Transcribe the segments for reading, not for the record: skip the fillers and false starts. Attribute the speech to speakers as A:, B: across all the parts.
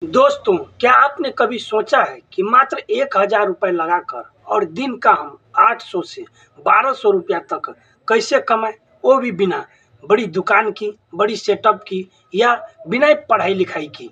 A: दोस्तों, क्या आपने कभी सोचा है कि मात्र 1,000 रुपये लगाकर और दिन का हम 800 से 1200 रुपया तक कैसे कमाएं, वो भी बिना बड़ी दुकान की, बड़ी सेटअप की या बिना पढ़ाई लिखाई की।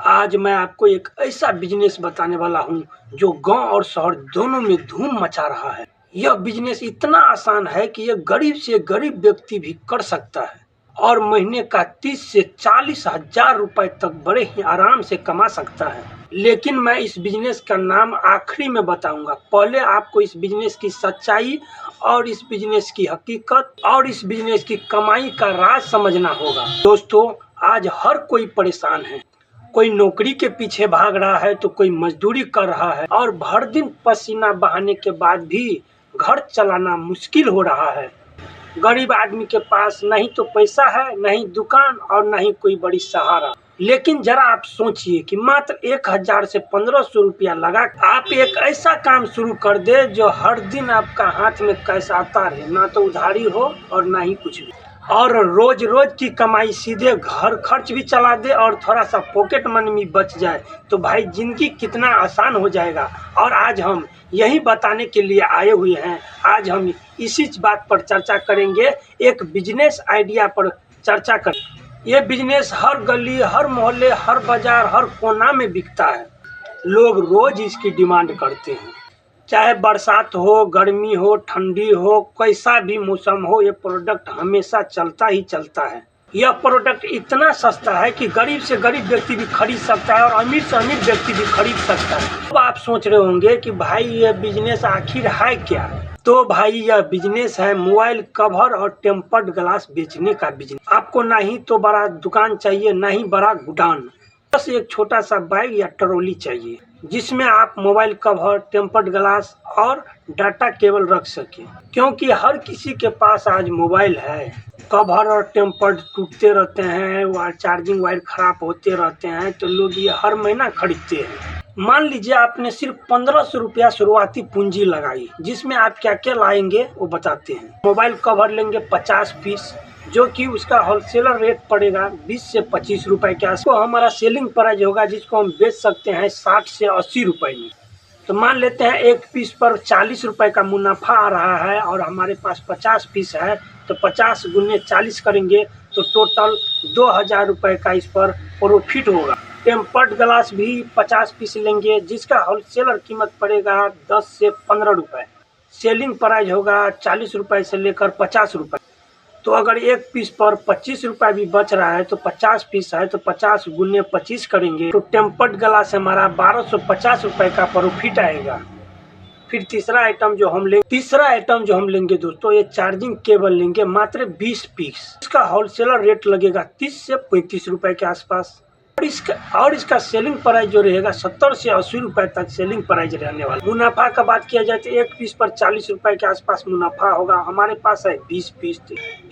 A: आज मैं आपको एक ऐसा बिजनेस बताने वाला हूं जो गांव और शहर दोनों में धूम मचा रहा है। यह बिजनेस इतना आसान है कि यह गरीब से गरीब व्यक्ति भी कर सकता है और महीने का 30 से 40 हजार रुपए तक बड़े ही आराम से कमा सकता है। लेकिन मैं इस बिजनेस का नाम आखिरी में बताऊंगा। पहले आपको इस बिजनेस की सच्चाई और इस बिजनेस की हकीकत और इस बिजनेस की कमाई का राज समझना होगा। दोस्तों, आज हर कोई परेशान है। कोई नौकरी के पीछे भाग रहा है तो कोई मजदूरी कर रहा है और भर दिन पसीना बहाने के बाद भी घर चलाना मुश्किल हो रहा है। गरीब आदमी के पास नहीं तो पैसा है, नहीं दुकान और नहीं कोई बड़ी सहारा। लेकिन जरा आप सोचिए कि मात्र 1,000 से 1,500 रुपया लगा आप एक ऐसा काम शुरू कर दे जो हर दिन आपका हाथ में कैश आता रहे, ना तो उधारी हो और ना ही कुछ भी, और रोज रोज की कमाई सीधे घर खर्च भी चला दे और थोड़ा सा पॉकेट मनी भी बच जाए, तो भाई जिंदगी कितना आसान हो जाएगा। और आज हम यही बताने के लिए आए हुए हैं। आज हम इसी बात पर चर्चा करेंगे, एक बिजनेस आइडिया पर चर्चा कर। ये बिजनेस हर गली, हर मोहल्ले, हर बाजार, हर कोना में बिकता है। लोग रोज इसकी डिमांड करते हैं। चाहे बरसात हो, गर्मी हो, ठंडी हो, कैसा भी मौसम हो, ये प्रोडक्ट हमेशा चलता ही चलता है। यह प्रोडक्ट इतना सस्ता है कि गरीब से गरीब व्यक्ति भी खरीद सकता है और अमीर से अमीर व्यक्ति भी खरीद सकता है। अब आप सोच रहे होंगे कि भाई ये बिजनेस आखिर है क्या? तो भाई यह बिजनेस है मोबाइल कवर और टेम्पर्ड ग्लास बेचने का बिजनेस। आपको ना ही तो बड़ा दुकान चाहिए, ना ही बड़ा गोडाउन, बस एक छोटा सा बैग या ट्रॉली चाहिए जिसमें आप मोबाइल कवर, टेम्पर्ड ग्लास और डाटा केबल रख सके। क्योंकि हर किसी के पास आज मोबाइल है। कवर और टेम्पर्ड टूटते रहते हैं, चार्जिंग वायर खराब होते रहते हैं, तो लोग ये हर महीना खरीदते हैं। मान लीजिए आपने सिर्फ 1,500 रुपया शुरुआती पूंजी लगाई, जिसमें आप क्या क्या लाएंगे वो बताते हैं। मोबाइल कवर लेंगे 50 पीस, जो कि उसका होलसेलर रेट पड़ेगा 20 से 25 रुपए के आसपास। तो हमारा सेलिंग प्राइस होगा जिसको हम बेच सकते हैं 60 से 80 रुपए में। तो मान लेते हैं एक पीस पर 40 रुपए का मुनाफा आ रहा है और हमारे पास 50 पीस है, तो 50 गुने 40 करेंगे तो टोटल 2,000 रुपए का इस पर प्रॉफिट होगा। टेम्पर्ड ग्लास भी 50 पीस लेंगे जिसका होलसेलर कीमत पड़ेगा 10 से 15 रुपए। सेलिंग प्राइस होगा 40 रुपए से लेकर 50 रुपए। तो अगर एक पीस पर 25 रुपये भी बच रहा है तो 50 पीस है तो 50 गुने 25 करेंगे तो टेम्पर्ड ग्लास हमारा 1,250 रुपये का प्रॉफिट आएगा। फिर तीसरा आइटम जो हम लेंगे दोस्तों, ये चार्जिंग केबल लेंगे मात्र 20 पीस। इसका होलसेलर रेट लगेगा 30 से 35 रुपये के आसपास और इसका सेलिंग प्राइस जो रहेगा 70 से 80 रुपए तक सेलिंग प्राइस रहने वाला। मुनाफा का बात किया जाए तो एक पीस पर 40 रुपए के आसपास मुनाफा होगा। हमारे पास है 20 पीस,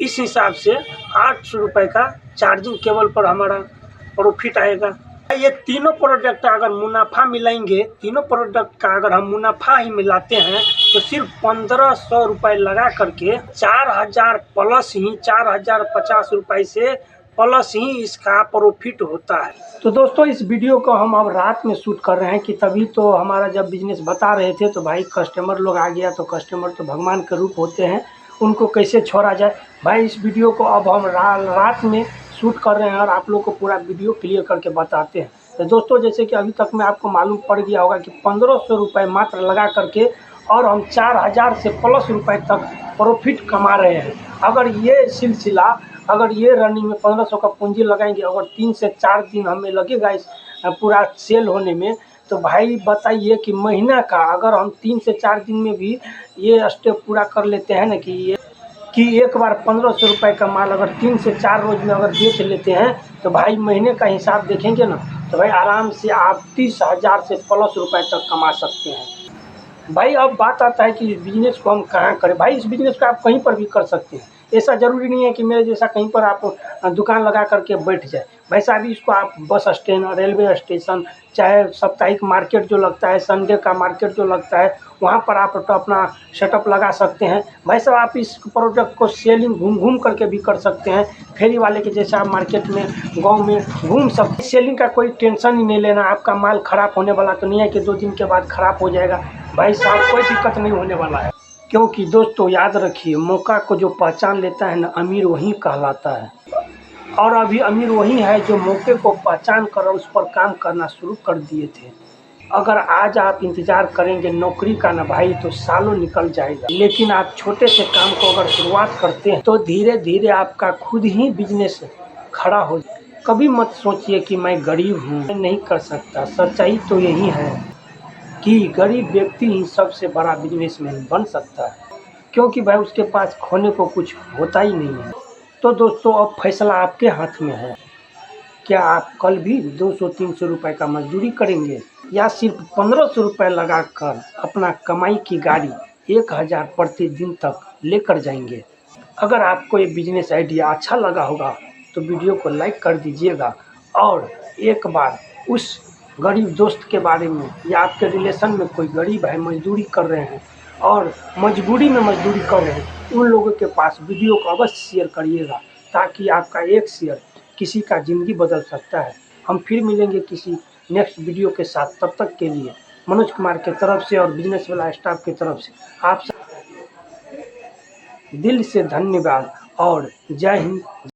A: इस हिसाब से 800 रुपए का चार्जिंग केबल पर हमारा प्रॉफिट आएगा। ये तीनों प्रोडक्ट अगर मुनाफा मिलाएंगे, तीनों प्रोडक्ट का अगर हम मुनाफा ही मिलाते हैं तो सिर्फ 1,500 रुपए लगा करके 4,000 प्लस ही 4,050 रुपए से प्लस ही इसका प्रॉफिट होता है। तो दोस्तों, इस वीडियो को हम अब रात में शूट कर रहे हैं कि तभी तो हमारा जब बिजनेस बता रहे थे तो भाई कस्टमर लोग आ गया, तो कस्टमर तो भगवान के रूप होते हैं, उनको कैसे छोड़ा जाए। भाई इस वीडियो को अब हम रात में शूट कर रहे हैं और आप लोग को पूरा वीडियो क्लियर करके बताते हैं। तो दोस्तों, जैसे कि अभी तक में आपको मालूम पड़ गया होगा कि 1,500 रुपये मात्र लगा करके और हम 4,000 से प्लस रुपए तक प्रॉफिट कमा रहे हैं। अगर ये रनिंग में 1,500 का पूंजी लगाएंगे, अगर 3 से 4 दिन हमें लगेगा इस पूरा सेल होने में, तो भाई बताइए कि महीना का अगर हम 3 से 4 दिन में भी ये स्टेप पूरा कर लेते हैं ना कि एक बार 1,500 रुपये का माल अगर 3 से 4 रोज में अगर बेच लेते हैं, तो भाई महीने का हिसाब देखेंगे ना, तो भाई आराम से आप 30,000 से प्लस रुपए तक कमा सकते हैं। भाई अब बात आता है कि इस बिज़नेस को हम कहाँ करें। भाई इस बिज़नेस को आप कहीं पर भी कर सकते हैं। ऐसा ज़रूरी नहीं है कि मेरे जैसा कहीं पर आप दुकान लगा करके बैठ जाए। भाई साहब इसको आप बस स्टैंड, रेलवे स्टेशन, चाहे साप्ताहिक मार्केट जो लगता है, संडे का मार्केट जो लगता है, वहाँ पर आप तो अपना सेटअप लगा सकते हैं। भाई साहब आप इस प्रोडक्ट को सेलिंग घूम घूम करके भी कर सकते हैं। फेरी वाले के जैसे आप मार्केट में, गाँव में घूम सकते हैं। सेलिंग का कोई टेंशन ही नहीं लेना। आपका माल ख़राब होने वाला तो नहीं है कि 2 दिन के बाद ख़राब हो जाएगा। भाई साहब कोई दिक्कत नहीं होने वाला है। क्योंकि दोस्तों याद रखिए, मौका को जो पहचान लेता है ना, अमीर वही कहलाता है। और अभी अमीर वही है जो मौके को पहचान कर उस पर काम करना शुरू कर दिए थे। अगर आज आप इंतज़ार करेंगे नौकरी का ना भाई, तो सालों निकल जाएगा। लेकिन आप छोटे से काम को अगर शुरुआत करते हैं तो धीरे धीरे आपका खुद ही बिजनेस खड़ा हो। कभी मत सोचिए कि मैं गरीब हूँ, मैं नहीं कर सकता। सच्चाई तो यही है कि गरीब व्यक्ति ही सबसे बड़ा बिजनेसमैन बन सकता है, क्योंकि भाई उसके पास खोने को कुछ होता ही नहीं है। तो दोस्तों अब फैसला आपके हाथ में है। क्या आप कल भी 200-300 रुपये का मजदूरी करेंगे, या सिर्फ 1500 रुपये लगाकर अपना कमाई की गाड़ी 1000 प्रतिदिन तक लेकर जाएंगे? अगर आपको ये बिजनेस आइडिया अच्छा लगा होगा तो वीडियो को लाइक कर दीजिएगा, और एक बार उस गरीब दोस्त के बारे में, या आपके रिलेशन में कोई गरीब है, मजदूरी कर रहे हैं और मजबूरी में मजदूरी कर रहे हैं, उन लोगों के पास वीडियो को अवश्य शेयर करिएगा, ताकि आपका एक शेयर किसी का ज़िंदगी बदल सकता है। हम फिर मिलेंगे किसी नेक्स्ट वीडियो के साथ। तब तक के लिए मनोज कुमार के तरफ से और बिजनेस वाला स्टाफ की तरफ से आप दिल से धन्यवाद और जय हिंद।